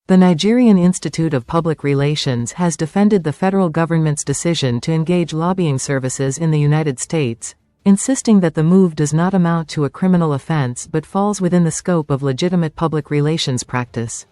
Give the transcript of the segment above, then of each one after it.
The Nigerian Institute of Public Relations has defended the federal government's decision to engage lobbying services in the United States, insisting that the move does not amount to a criminal offense but falls within the scope of legitimate public relations practice.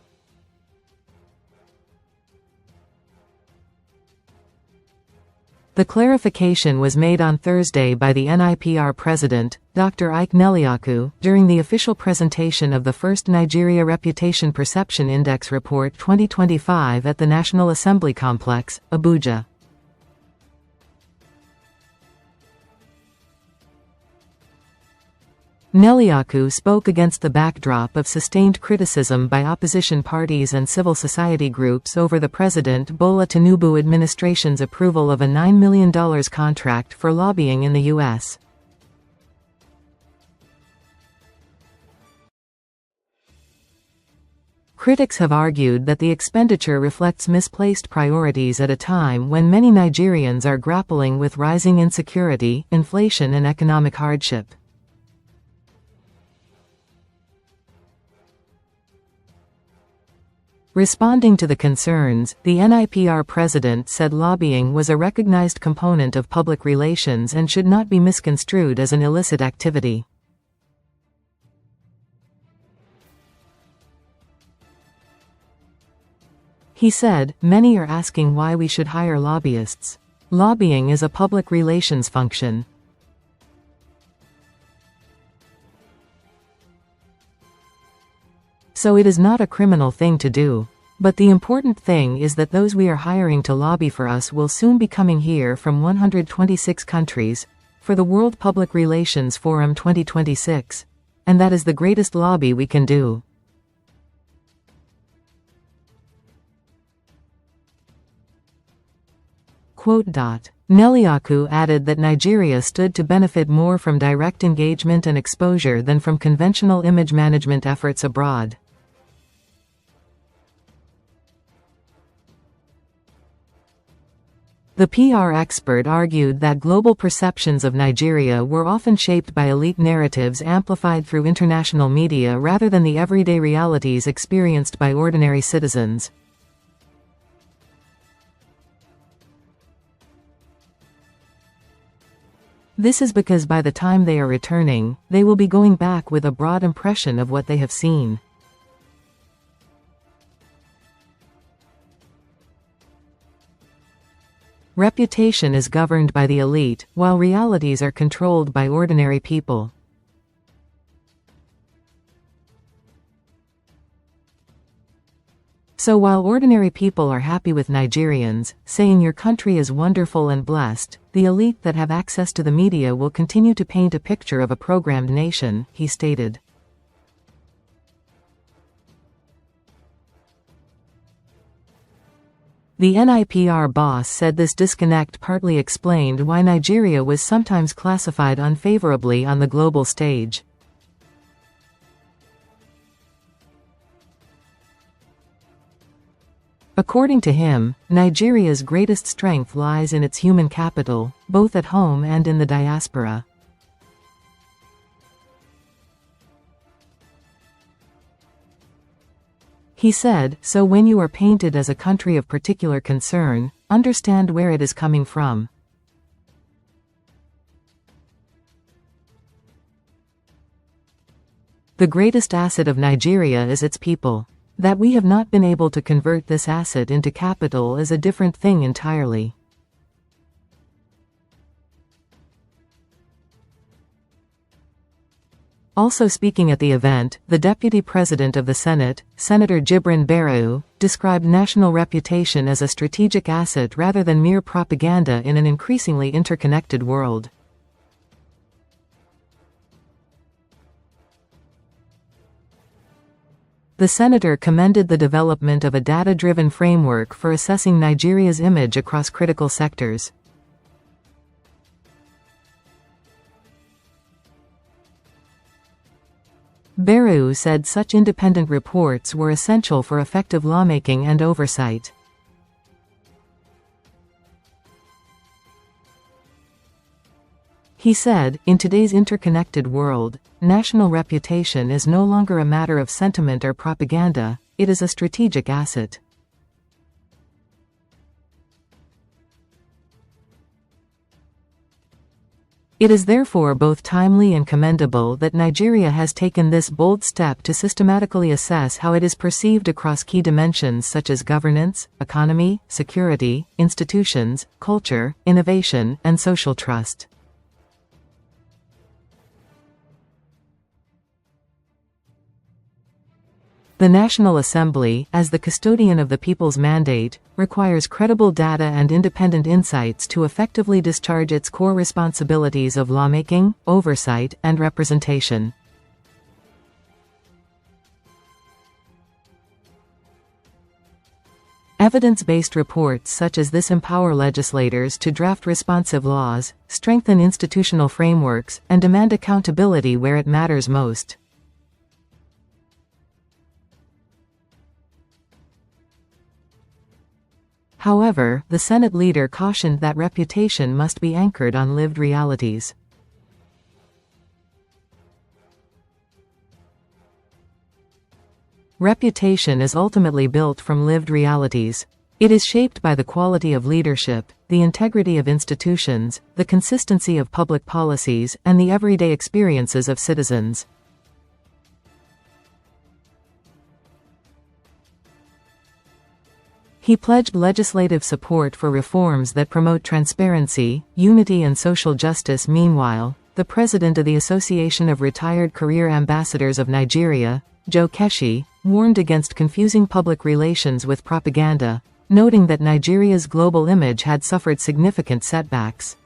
The clarification was made on Thursday by the NIPR President, Dr. Ike Neliaku, during the official presentation of the first Nigeria Reputation Perception Index Report 2025 at the National Assembly Complex, Abuja. Neliaku spoke against the backdrop of sustained criticism by opposition parties and civil society groups over the President Bola Tinubu administration's approval of a $9 million contract for lobbying in the U.S. Critics have argued that the expenditure reflects misplaced priorities at a time when many Nigerians are grappling with rising insecurity, inflation and economic hardship. Responding to the concerns, the NIPR president said lobbying was a recognized component of public relations and should not be misconstrued as an illicit activity. He said, "Many are asking why we should hire lobbyists. Lobbying is a public relations function. So it is not a criminal thing to do. But the important thing is that those we are hiring to lobby for us will soon be coming here from 126 countries, for the World Public Relations Forum 2026. And that is the greatest lobby we can do." Neliaku added that Nigeria stood to benefit more from direct engagement and exposure than from conventional image management efforts abroad. The PR expert argued that global perceptions of Nigeria were often shaped by elite narratives amplified through international media rather than the everyday realities experienced by ordinary citizens. This is because by the time they are returning, they will be going back with a broad impression of what they have seen. Reputation is governed by the elite, while realities are controlled by ordinary people. So while ordinary people are happy with Nigerians, saying your country is wonderful and blessed, the elite that have access to the media will continue to paint a picture of a programmed nation, he stated. The NIPR boss said this disconnect partly explained why Nigeria was sometimes classified unfavorably on the global stage. According to him, Nigeria's greatest strength lies in its human capital, both at home and in the diaspora. He said, "So when you are painted as a country of particular concern, understand where it is coming from. The greatest asset of Nigeria is its people. That we have not been able to convert this asset into capital is a different thing entirely." Also speaking at the event, the Deputy President of the Senate, Senator Jibrin Barau, described national reputation as a strategic asset rather than mere propaganda in an increasingly interconnected world. The senator commended the development of a data-driven framework for assessing Nigeria's image across critical sectors. Barau said such independent reports were essential for effective lawmaking and oversight. He said, "In today's interconnected world, national reputation is no longer a matter of sentiment or propaganda, it is a strategic asset. It is therefore both timely and commendable that Nigeria has taken this bold step to systematically assess how it is perceived across key dimensions such as governance, economy, security, institutions, culture, innovation, and social trust. The National Assembly, as the custodian of the people's mandate, requires credible data and independent insights to effectively discharge its core responsibilities of lawmaking, oversight, and representation. Evidence-based reports such as this empower legislators to draft responsive laws, strengthen institutional frameworks, and demand accountability where it matters most. However, the Senate leader cautioned that reputation must be anchored on lived realities. Reputation is ultimately built from lived realities. It is shaped by the quality of leadership, the integrity of institutions, the consistency of public policies, and the everyday experiences of citizens. He pledged legislative support for reforms that promote transparency, unity and social justice. Meanwhile, the president of the Association of Retired Career Ambassadors of Nigeria, Joe Keshi, warned against confusing public relations with propaganda, noting that Nigeria's global image had suffered significant setbacks.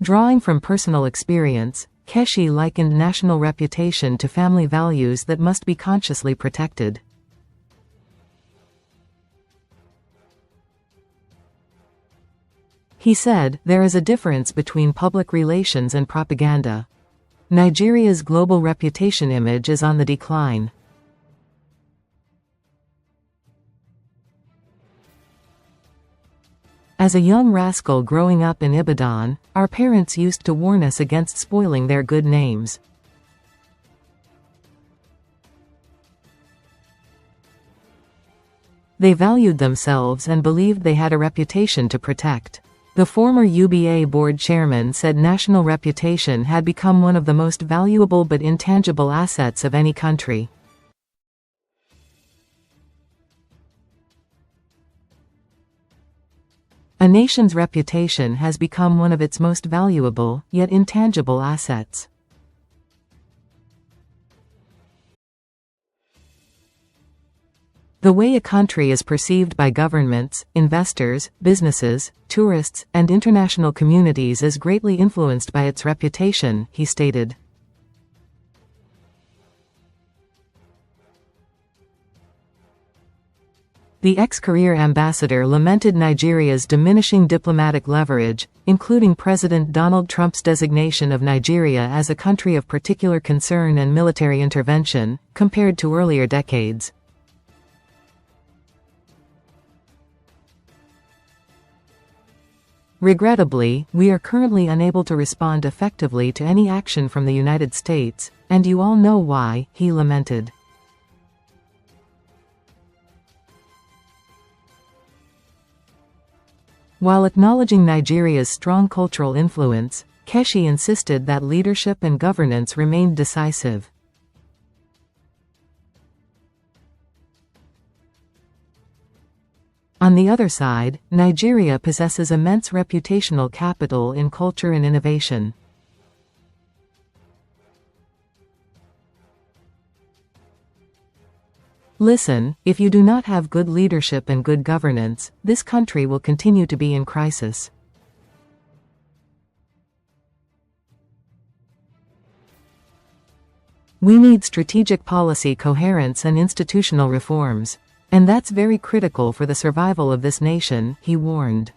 Drawing from personal experience, Keshi likened national reputation to family values that must be consciously protected. He said, "There is a difference between public relations and propaganda. Nigeria's global reputation image is on the decline. As a young rascal growing up in Ibadan, our parents used to warn us against spoiling their good names. They valued themselves and believed they had a reputation to protect." The former UBA board chairman said national reputation had become one of the most valuable but intangible assets of any country. A nation's reputation has become one of its most valuable, yet intangible assets. The way a country is perceived by governments, investors, businesses, tourists, and international communities is greatly influenced by its reputation, he stated. The ex-career ambassador lamented Nigeria's diminishing diplomatic leverage, including President Donald Trump's designation of Nigeria as a country of particular concern and military intervention, compared to earlier decades. Regrettably, we are currently unable to respond effectively to any action from the United States, and you all know why, he lamented. While acknowledging Nigeria's strong cultural influence, Keshi insisted that leadership and governance remained decisive. On the other side, Nigeria possesses immense reputational capital in culture and innovation. Listen, if you do not have good leadership and good governance, this country will continue to be in crisis. We need strategic policy coherence and institutional reforms. And that's very critical for the survival of this nation, he warned.